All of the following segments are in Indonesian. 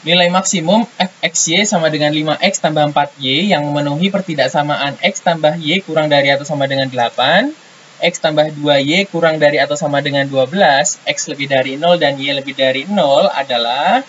Nilai maksimum fxy sama dengan 5x tambah 4y yang memenuhi pertidaksamaan x tambah y kurang dari atau sama dengan 8, x tambah 2y kurang dari atau sama dengan 12, x lebih dari 0 dan y lebih dari 0 adalah...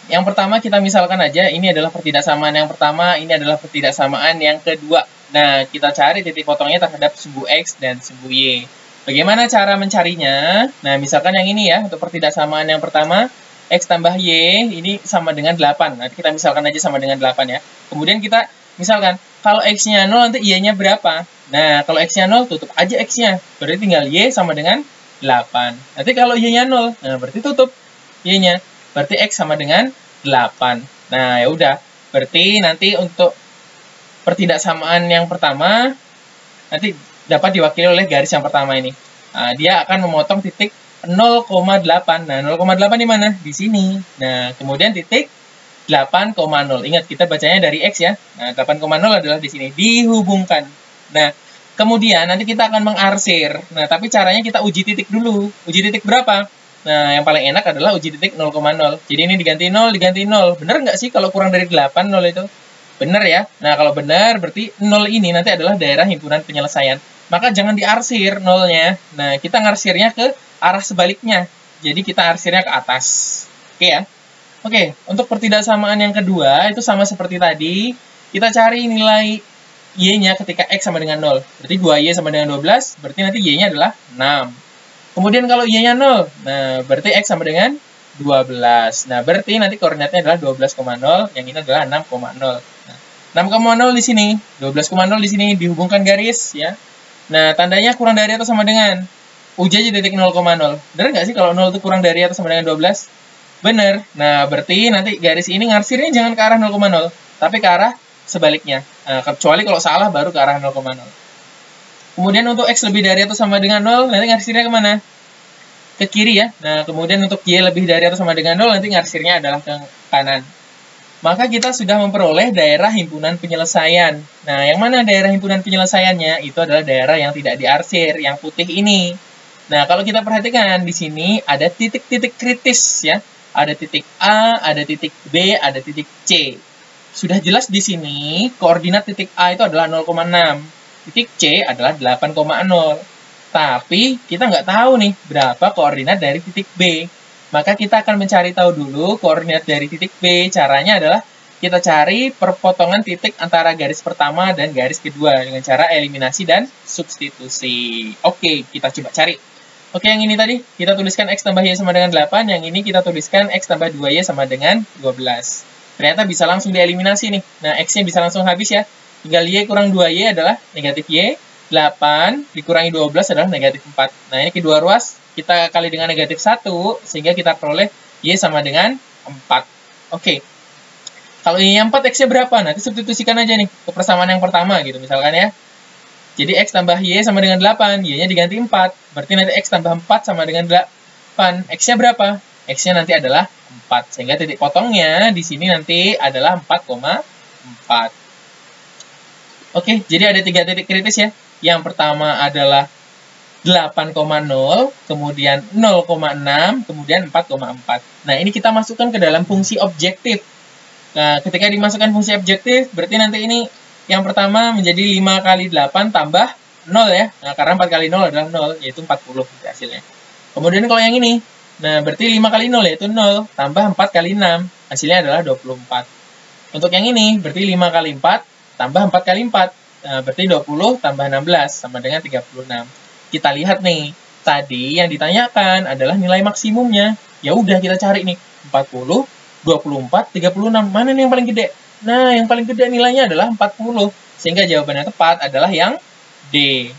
Yang pertama kita misalkan aja, ini adalah pertidaksamaan yang pertama, ini adalah pertidaksamaan yang kedua. Nah, kita cari titik potongnya terhadap sumbu x dan sumbu y. Bagaimana cara mencarinya? Nah, misalkan yang ini ya, untuk pertidaksamaan yang pertama, x tambah y ini sama dengan 8. Nanti kita misalkan aja sama dengan 8 ya. Kemudian kita misalkan, kalau x-nya 0 nanti y-nya berapa? Nah, kalau x-nya 0 tutup aja x-nya. Berarti tinggal y sama dengan 8. Nanti kalau y-nya 0, nah berarti tutup y-nya. Berarti x sama dengan 8. Nah, ya udah. Berarti nanti untuk pertidaksamaan yang pertama nanti dapat diwakili oleh garis yang pertama ini. Nah, dia akan memotong titik 0,8. Nah, 0,8 di mana? Di sini. Nah, kemudian titik 8,0. Ingat, kita bacanya dari X ya. Nah, 8,0 adalah di sini. Dihubungkan. Nah, kemudian nanti kita akan mengarsir. Nah, tapi caranya kita uji titik dulu. Uji titik berapa? Nah, yang paling enak adalah uji titik 0,0. Jadi ini diganti 0, diganti 0. Benar nggak sih kalau kurang dari 8, 0 itu? Benar ya? Nah, kalau benar, berarti 0 ini nanti adalah daerah himpunan penyelesaian. Maka jangan diarsir 0-nya. Nah, kita ngarsirnya ke arah sebaliknya. Jadi kita arsirnya ke atas. Oke ya? Oke, untuk pertidaksamaan yang kedua, itu sama seperti tadi. Kita cari nilai y-nya ketika x sama dengan 0. Berarti 2y sama dengan 12, berarti nanti y-nya adalah 6. Kemudian kalau y-nya 0, nah berarti x sama dengan 12. Nah, berarti nanti koordinatnya adalah 12,0, yang ini adalah 6,0. Nah, 6,0 di sini, 12,0 di sini dihubungkan garis ya. Nah, tandanya kurang dari atau sama dengan uji aja titik 0,0. Benar nggak sih kalau 0 itu kurang dari atau sama dengan 12? Benar. Nah, berarti nanti garis ini ngarsirnya jangan ke arah 0,0, tapi ke arah sebaliknya. Nah, kecuali kalau salah baru ke arah 0,0. Kemudian untuk x lebih dari atau sama dengan 0, nanti ngarsirnya kemana? Ke kiri ya. Nah, kemudian untuk y lebih dari atau sama dengan 0, nanti ngarsirnya adalah ke kanan. Maka kita sudah memperoleh daerah himpunan penyelesaian. Nah, yang mana daerah himpunan penyelesaiannya? Itu adalah daerah yang tidak diarsir, yang putih ini. Nah, kalau kita perhatikan di sini ada titik-titik kritis ya. Ada titik A, ada titik B, ada titik C. Sudah jelas di sini koordinat titik A itu adalah 0,6. Titik C adalah 8,0. Tapi kita nggak tahu nih berapa koordinat dari titik B. Maka kita akan mencari tahu dulu koordinat dari titik B. Caranya adalah kita cari perpotongan titik antara garis pertama dan garis kedua dengan cara eliminasi dan substitusi. Oke, kita coba cari. Oke, yang ini tadi kita tuliskan x tambah y sama dengan 8, yang ini kita tuliskan x tambah 2y sama dengan 12. Ternyata bisa langsung dieliminasi nih. Nah, x-nya bisa langsung habis ya. Tinggal y kurang 2y adalah negatif y, 8 dikurangi 12 adalah negatif 4. Nah, ini kedua ruas kita kali dengan negatif 1, sehingga kita peroleh y sama dengan 4. Oke. Kalau ini 4, x-nya berapa? Nanti substitusikan aja nih ke persamaan yang pertama gitu misalkan ya. Jadi x tambah y sama dengan 8, y-nya diganti 4. Berarti nanti x tambah 4 sama dengan 8. X-nya berapa? X-nya nanti adalah 4. Sehingga titik potongnya di sini nanti adalah 4,4. Oke, jadi ada 3 titik kritis ya. Yang pertama adalah 8,0, kemudian 0,6, kemudian 4,4. Nah, ini kita masukkan ke dalam fungsi objektif. Nah, ketika dimasukkan fungsi objektif, berarti nanti ini yang pertama menjadi 5 kali 8 tambah 0 ya. Nah, karena 4 kali 0 adalah 0, yaitu 40 hasilnya. Kemudian kalau yang ini, nah berarti 5 kali 0 yaitu 0, tambah 4 kali 6, hasilnya adalah 24. Untuk yang ini, berarti 5 kali 4, tambah 4 kali 4. Nah, berarti 20 tambah 16, sama dengan 36. Kita lihat nih, tadi yang ditanyakan adalah nilai maksimumnya. Ya udah kita cari nih, 40, 24, 36. Mana nih yang paling gede? Nah, yang paling gede nilainya adalah 40. Sehingga jawabannya tepat adalah yang D.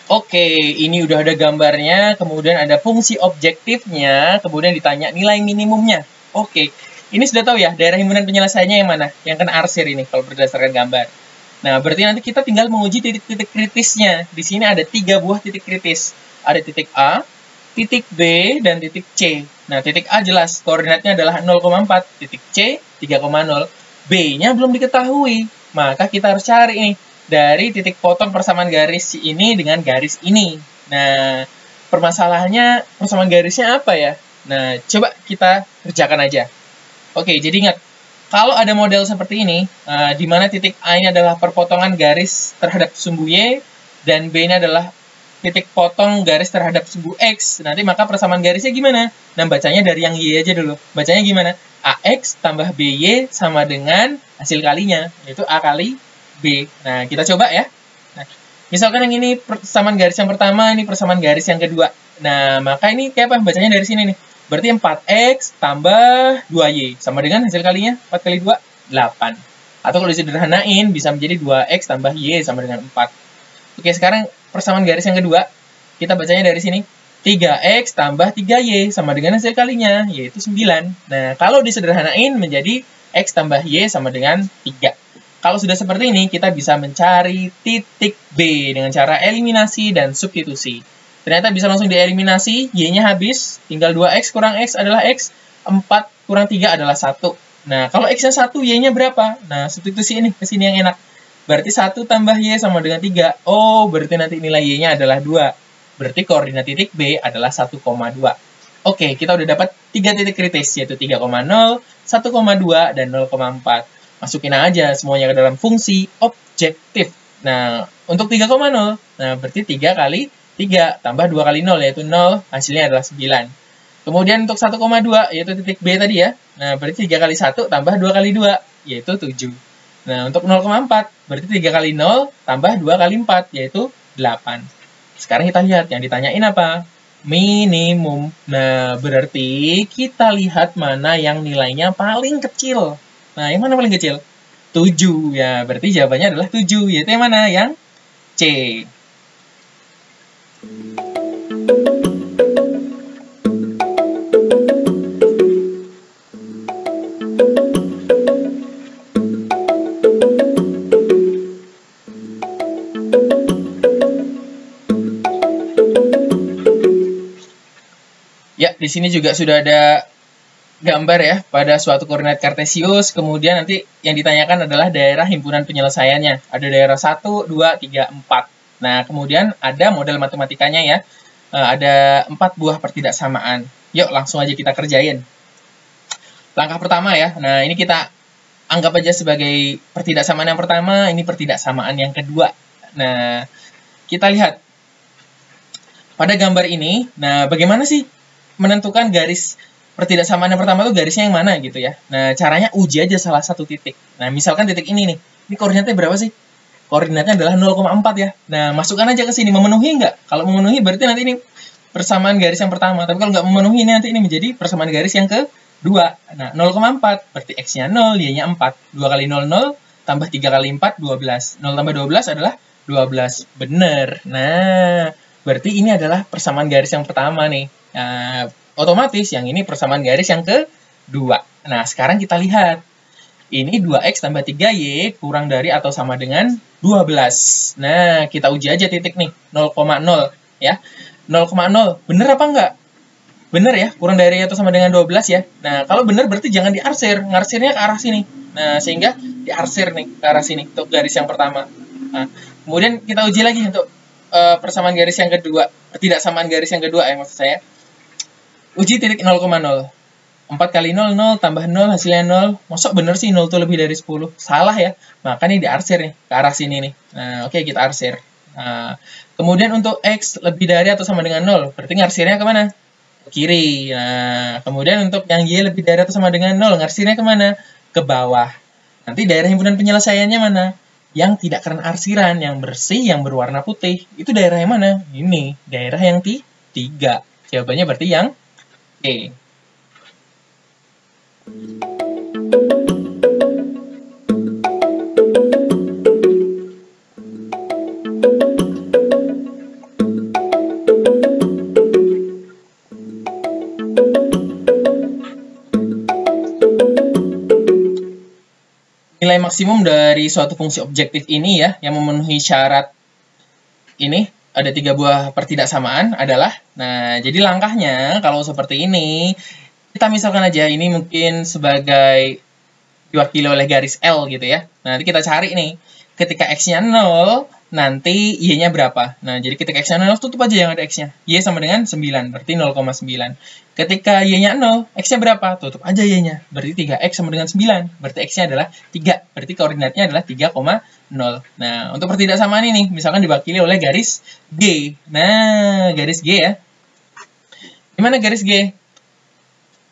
Oke, ini udah ada gambarnya, kemudian ada fungsi objektifnya, kemudian ditanya nilai minimumnya. Oke, Ini sudah tahu ya, daerah himpunan penyelesaiannya yang mana? Yang kena arsir ini, kalau berdasarkan gambar. Nah, berarti nanti kita tinggal menguji titik-titik kritisnya. Di sini ada 3 buah titik kritis. Ada titik A, titik B, dan titik C. Nah, titik A jelas, koordinatnya adalah 0,4. Titik C, 3,0. B-nya belum diketahui. Maka kita harus cari nih, dari titik potong persamaan garis ini dengan garis ini. Nah, permasalahannya persamaan garisnya apa ya? Nah, coba kita kerjakan aja. Oke, jadi ingat, kalau ada model seperti ini, di mana titik A ini adalah perpotongan garis terhadap sumbu Y, dan B ini adalah titik potong garis terhadap sumbu X, nanti maka persamaan garisnya gimana? Nah, bacanya dari yang Y aja dulu. Bacanya gimana? AX tambah BY sama dengan hasil kalinya, yaitu A kali B. Nah, kita coba ya. Nah, misalkan yang ini persamaan garis yang pertama, ini persamaan garis yang kedua. Nah, maka ini kayak apa? Bacanya dari sini nih. Berarti 4X tambah 2Y. Sama dengan hasil kalinya, 4 kali 2, 8. Atau kalau disederhanain, bisa menjadi 2X tambah Y sama dengan 4. Oke, sekarang persamaan garis yang kedua. Kita bacanya dari sini. 3X tambah 3Y sama dengan hasil kalinya, yaitu 9. Nah, kalau disederhanain menjadi X tambah Y sama dengan 3. Kalau sudah seperti ini, kita bisa mencari titik B dengan cara eliminasi dan substitusi. Ternyata bisa langsung dieliminasi, Y-nya habis, tinggal 2X kurang X adalah X, 4 kurang 3 adalah 1. Nah, kalau X-nya 1, Y-nya berapa? Nah, substitusi ini, ke sini yang enak. Berarti 1 tambah Y sama dengan 3. Oh, berarti nanti nilai Y-nya adalah 2. Berarti koordinat titik B adalah 1,2. Oke, kita udah dapat 3 titik kritis, yaitu 3,0, 1,2, dan 0,4. Masukin aja semuanya ke dalam fungsi objektif. Nah, untuk 3,0, nah berarti 3 kali 3 tambah 2 kali 0, yaitu 0, hasilnya adalah 9. Kemudian untuk 1,2, yaitu titik B tadi ya, nah berarti 3 kali 1 tambah 2 kali 2, yaitu 7. Nah, untuk 0,4, berarti 3 kali 0 tambah 2 kali 4, yaitu 8. Sekarang kita lihat, yang ditanyain apa? Minimum. Nah, berarti kita lihat mana yang nilainya paling kecil. Nah, yang mana paling kecil? 7. Ya, berarti jawabannya adalah 7, yaitu yang mana? Yang C. Ya, di sini juga sudah ada gambar ya pada suatu koordinat kartesius, kemudian nanti yang ditanyakan adalah daerah himpunan penyelesaiannya. Ada daerah 1, 2, 3, 4. Nah, kemudian ada model matematikanya ya. Ada 4 buah pertidaksamaan. Yuk, langsung aja kita kerjain. Langkah pertama ya. Nah, ini kita anggap aja sebagai pertidaksamaan yang pertama, ini pertidaksamaan yang kedua. Nah, kita lihat pada gambar ini. Nah, bagaimana sih menentukan garis pertidaksamaan yang pertama tuh garisnya yang mana gitu ya. Nah, caranya uji aja salah satu titik. Nah, misalkan titik ini nih. Ini koordinatnya berapa sih? Koordinatnya adalah 0,4 ya. Nah, masukkan aja ke sini. Memenuhi nggak? Kalau memenuhi berarti nanti ini persamaan garis yang pertama. Tapi kalau nggak memenuhi, nanti ini menjadi persamaan garis yang kedua. Nah, 0,4 berarti X-nya 0, Y-nya 4. 2 kali 0, 0. Tambah 3 kali 4, 12. 0 tambah 12 adalah 12. Bener. Nah, berarti ini adalah persamaan garis yang pertama nih. Nah, otomatis yang ini persamaan garis yang kedua. Nah, sekarang kita lihat. Ini 2X tambah 3Y kurang dari atau sama dengan 12. Nah, kita uji aja titik nih. 0,0 ya. 0,0. Bener apa enggak? Bener ya, kurang dari atau sama dengan 12 ya. Nah, kalau bener berarti jangan diarsir. Ngarsirnya ke arah sini. Nah, sehingga diarsir nih ke arah sini untuk garis yang pertama. Nah, kemudian kita uji lagi untuk persamaan garis yang kedua. Pertidaksamaan garis yang kedua ya maksud saya. Uji titik 0,0. 4 kali 0, 0, tambah 0, hasilnya 0. Masuk bener sih 0 itu lebih dari 10? Salah ya. Maka ini diarsir nih, ke arah sini nih. Nah, oke, kita arsir. Nah, kemudian untuk X lebih dari atau sama dengan 0, berarti ngarsirnya kemana? Ke kiri. Nah, kemudian untuk yang Y lebih dari atau sama dengan 0, ngarsirnya kemana? Ke bawah. Nanti daerah himpunan penyelesaiannya mana? Yang tidak kena arsiran, yang bersih, yang berwarna putih. Itu daerah yang mana? Ini, daerah yang 3. Jawabannya berarti yang E. Nilai maksimum dari suatu fungsi objektif ini ya, yang memenuhi syarat ini, ada 3 buah pertidaksamaan adalah, nah jadi langkahnya kalau seperti ini, kita misalkan aja ini mungkin sebagai diwakili oleh garis L gitu ya. Nah, nanti kita cari nih, ketika X-nya 0, nanti Y-nya berapa. Nah, jadi ketika X-nya 0, tutup aja yang ada X-nya. Y sama dengan 9, berarti 0,9. Ketika Y-nya 0, X-nya berapa? Tutup aja Y-nya, berarti 3X sama dengan 9. Berarti X-nya adalah 3, berarti koordinatnya adalah 3,0. Nah, untuk pertidaksamaan ini, misalkan diwakili oleh garis G. Nah, garis G ya. Gimana garis G?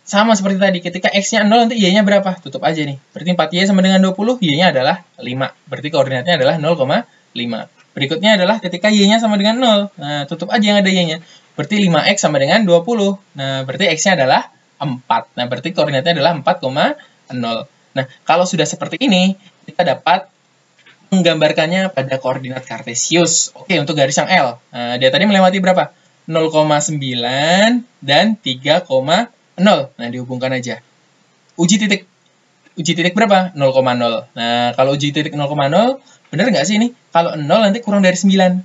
Sama seperti tadi, ketika X-nya 0, nanti Y-nya berapa? Tutup aja nih. Berarti 4Y sama dengan 20, Y-nya adalah 5. Berarti koordinatnya adalah 0,5. Berikutnya adalah ketika Y-nya sama dengan 0. Nah, tutup aja yang ada Y-nya. Berarti 5X sama dengan 20. Nah, berarti X-nya adalah 4. Nah, berarti koordinatnya adalah 4,0. Nah, kalau sudah seperti ini, kita dapat menggambarkannya pada koordinat kartesius. Oke, untuk garis yang L. Nah, dia tadi melewati berapa? 0,9 dan 3,0. Nah, dihubungkan aja. Uji titik berapa? 0,0. Nah, kalau uji titik 0,0, bener nggak sih ini? Kalau 0 nanti kurang dari 9.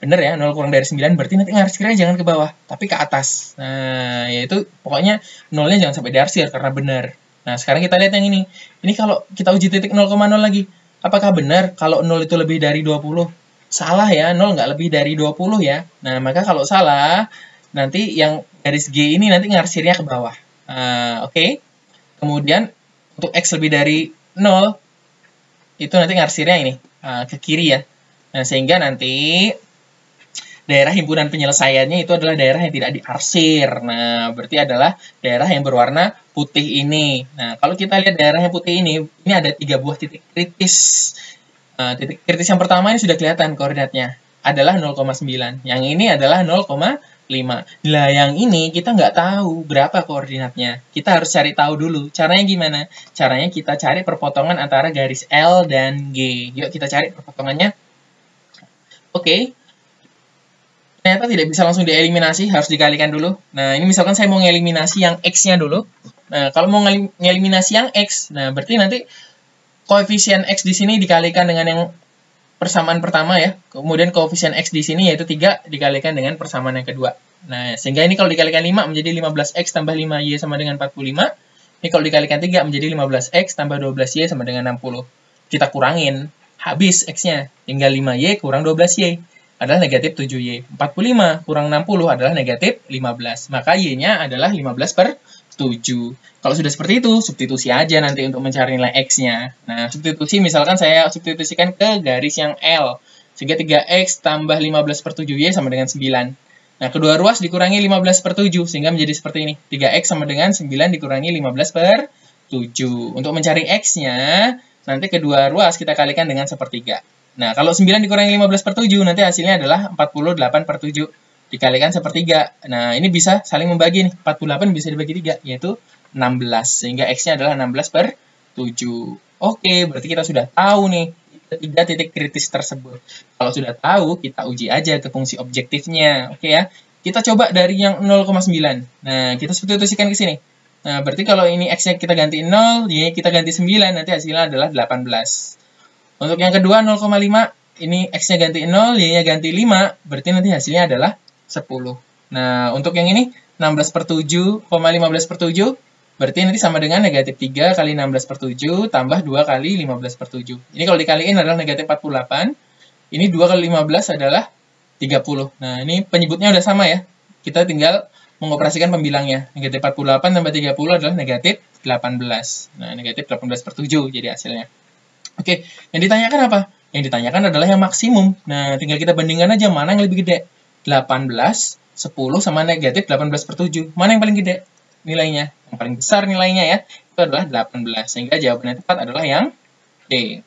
Bener ya, 0 kurang dari 9, berarti nanti ngarsirnya jangan ke bawah, tapi ke atas. Nah, yaitu pokoknya 0-nya jangan sampai diarsir, karena bener. Nah, sekarang kita lihat yang ini. Ini kalau kita uji titik 0,0 lagi. Apakah benar kalau 0 itu lebih dari 20? Salah ya, 0 nggak lebih dari 20 ya. Nah, maka kalau salah, nanti yang garis G ini nanti ngarsirnya ke bawah. Oke. Kemudian untuk X lebih dari 0, itu nanti ngarsirnya ini, ke kiri ya. Nah, sehingga nanti daerah himpunan penyelesaiannya itu adalah daerah yang tidak diarsir. Nah, berarti adalah daerah yang berwarna putih ini. Nah, kalau kita lihat daerah yang putih ini ada 3 buah titik kritis. Titik kritis yang pertama ini sudah kelihatan koordinatnya, adalah 0,9. Yang ini adalah 0,5. Nah, yang ini kita nggak tahu berapa koordinatnya. Kita harus cari tahu dulu. Caranya gimana? Caranya kita cari perpotongan antara garis L dan G. Yuk kita cari perpotongannya. Oke. Ternyata tidak bisa langsung dieliminasi, harus dikalikan dulu. Nah, ini misalkan saya mau ngeliminasi yang X-nya dulu. Nah, kalau mau ngeliminasi yang X, nah berarti nanti koefisien X di sini dikalikan dengan yang persamaan pertama ya. Kemudian koefisien X di sini yaitu 3 dikalikan dengan persamaan yang kedua. Nah, sehingga ini kalau dikalikan 5 menjadi 15X tambah 5Y sama dengan 45. Ini kalau dikalikan 3 menjadi 15X tambah 12Y sama dengan 60. Kita kurangin, habis X-nya. Tinggal 5Y kurang 12Y. Adalah negatif 7Y. 45 kurang 60 adalah negatif 15. Maka Y-nya adalah 15 per 7. Kalau sudah seperti itu, substitusi aja nanti untuk mencari nilai X-nya. Nah, substitusi misalkan saya substitusikan ke garis yang L. Sehingga 3X tambah 15 per 7Y sama dengan 9. Nah, kedua ruas dikurangi 15 per 7, sehingga menjadi seperti ini. 3X sama dengan 9 dikurangi 15 per 7. Untuk mencari X-nya, nanti kedua ruas kita kalikan dengan sepertiga. Nah, kalau 9 dikurangi 15 per 7, nanti hasilnya adalah 48 per 7. Dikalikan sepertiga. Nah, ini bisa saling membagi nih. 48 bisa dibagi 3, yaitu 16. Sehingga X-nya adalah 16 per 7. Oke, berarti kita sudah tahu nih 3 titik kritis tersebut. Kalau sudah tahu, kita uji aja ke fungsi objektifnya. Oke ya. Kita coba dari yang 0,9. Nah, kita substitusikan ke sini. Nah, berarti kalau ini X-nya kita ganti 0, Y kita ganti 9, nanti hasilnya adalah 18. Untuk yang kedua 0,5, ini X-nya ganti 0, Y-nya ganti 5, berarti nanti hasilnya adalah 10. Nah, untuk yang ini 16 per 7, 15 per 7, berarti nanti sama dengan negatif 3 kali 16 per 7, tambah 2 kali 15 per 7. Ini kalau dikaliin adalah negatif 48, ini 2 kali 15 adalah 30. Nah, ini penyebutnya udah sama ya. Kita tinggal mengoperasikan pembilangnya. Negatif 48 tambah 30 adalah negatif 18. Nah, negatif 18 per 7 jadi hasilnya. Oke, yang ditanyakan apa? Yang ditanyakan adalah yang maksimum. Nah, tinggal kita bandingkan aja mana yang lebih gede. 18, 10 sama negatif 18 per 7. Mana yang paling gede nilainya? Yang paling besar nilainya ya, itu adalah 18. Sehingga jawaban yang tepat adalah yang D.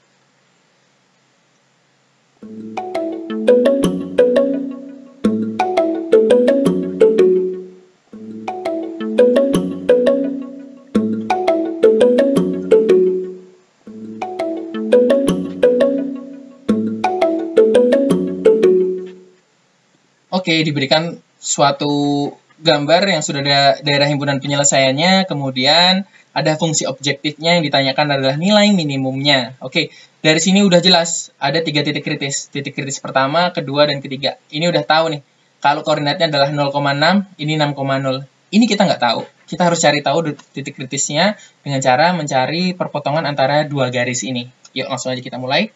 Oke, diberikan suatu gambar yang sudah ada daerah himpunan penyelesaiannya, kemudian ada fungsi objektifnya yang ditanyakan adalah nilai minimumnya. Oke, dari sini udah jelas ada 3 titik kritis. Titik kritis pertama, kedua, dan ketiga. Ini udah tahu nih, kalau koordinatnya adalah 0,6, ini 6,0. Ini kita nggak tahu. Kita harus cari tahu titik kritisnya dengan cara mencari perpotongan antara dua garis ini. Yuk, langsung aja kita mulai.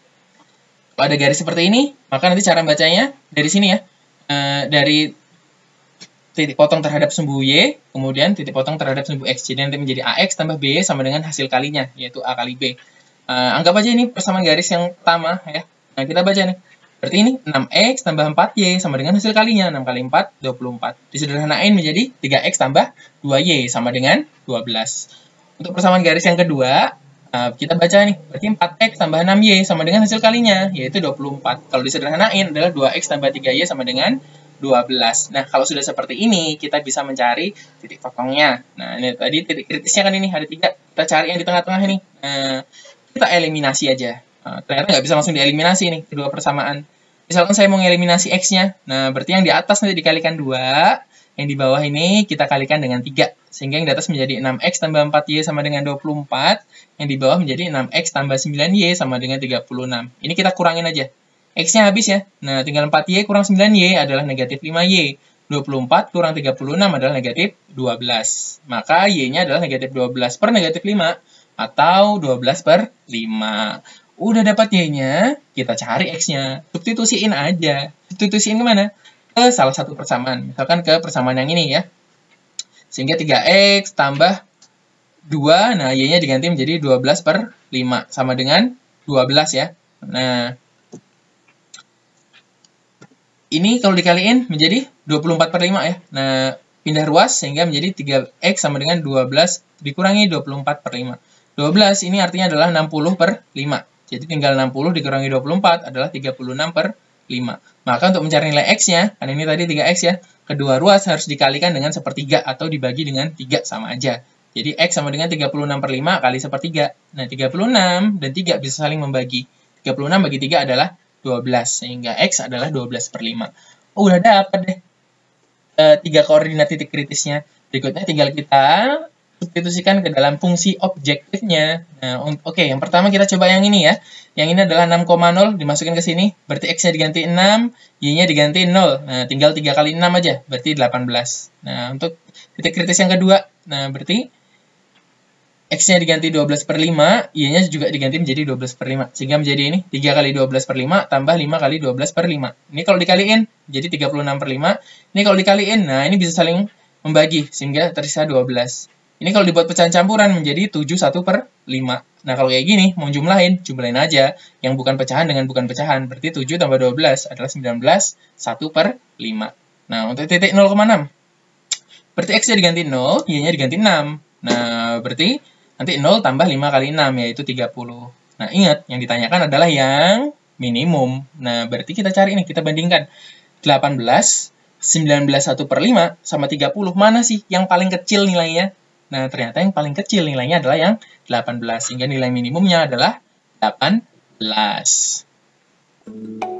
Kalau ada garis seperti ini, maka nanti cara bacanya dari sini ya. Dari titik potong terhadap sumbu Y, kemudian titik potong terhadap sumbu X. Jadi nanti menjadi AX tambah BY sama dengan hasil kalinya, yaitu A kali B. Anggap aja ini persamaan garis yang pertama ya. Nah, kita baca nih. Berarti ini 6X tambah 4Y sama dengan hasil kalinya. 6 kali 4, 24. Disederhanain menjadi 3X tambah 2Y sama dengan 12. Untuk persamaan garis yang kedua, kita baca nih. Berarti 4X tambah 6Y sama dengan hasil kalinya, yaitu 24. Kalau disederhanain adalah 2X tambah 3Y sama dengan 12. Nah, kalau sudah seperti ini, kita bisa mencari titik potongnya. Nah, ini tadi titik kritisnya kan ini, ada 3. Kita cari yang di tengah-tengah ini. Kita eliminasi aja. Ternyata nggak bisa langsung dieliminasi nih, kedua persamaan. Misalkan saya mau ngeliminasi X-nya. Nah, berarti yang di atas nanti dikalikan 2, yang di bawah ini kita kalikan dengan 3. Sehingga yang di atas menjadi 6X tambah 4Y sama dengan 24, yang di bawah menjadi 6X tambah 9Y sama dengan 36. Ini kita kurangin aja. X-nya habis ya. Nah, tinggal 4Y kurang 9Y adalah negatif 5Y. 24 kurang 36 adalah negatif 12. Maka Y-nya adalah negatif 12 per negatif 5. Atau 12 per 5. Udah dapat Y-nya, kita cari X-nya. Substitusiin aja. Substitusiin kemana? Ke salah satu persamaan. Misalkan ke persamaan yang ini ya. Sehingga 3X tambah 2, nah Y-nya diganti menjadi 12 per 5. Sama dengan 12 ya. Nah, ini kalau dikaliin menjadi 24 per 5 ya. Nah, pindah ruas sehingga menjadi 3X sama dengan 12 dikurangi 24 per 5. 12 ini artinya adalah 60 per 5. Jadi tinggal 60 dikurangi 24 adalah 36 per 5. Maka untuk mencari nilai X-nya, kan ini tadi 3X ya, kedua ruas harus dikalikan dengan sepertiga atau dibagi dengan 3 sama aja. Jadi X sama dengan 36 per 5 kali sepertiga. Nah, 36 dan 3 bisa saling membagi. 36 bagi 3 adalah 12, sehingga X adalah 12 per 5. Oh, udah dapat deh 3 koordinat titik kritisnya. Berikutnya tinggal kita substitusikan ke dalam fungsi objektifnya. Nah, oke, yang pertama kita coba yang ini ya. Yang ini adalah 6,0 dimasukin ke sini. Berarti X-nya diganti 6, Y-nya diganti 0. Nah, tinggal 3 kali 6 aja, berarti 18. Nah, untuk titik kritis yang kedua, nah berarti X-nya diganti 12 per 5, Y-nya juga diganti menjadi 12 per 5. Sehingga menjadi ini, 3 kali 12 per 5 tambah 5 kali 12 per 5. Ini kalau dikaliin, jadi 36 per 5. Ini kalau dikaliin, nah ini bisa saling membagi, sehingga tersisa 12. Ini kalau dibuat pecahan campuran menjadi 71 per 5. Nah, kalau kayak gini, mau jumlahin aja. Yang bukan pecahan dengan bukan pecahan. Berarti 7 tambah 12 adalah 19, 1 per 5. Nah, untuk titik 0,6. Berarti X-nya diganti 0, Y-nya diganti 6. Nah, berarti nanti 0 tambah 5 kali 6, yaitu 30. Nah, ingat, yang ditanyakan adalah yang minimum. Nah, berarti kita cari ini, kita bandingkan. 18, 19, 1 per 5, sama 30. Mana sih yang paling kecil nilainya? Nah, ternyata yang paling kecil nilainya adalah yang 18. Sehingga nilai minimumnya adalah 18.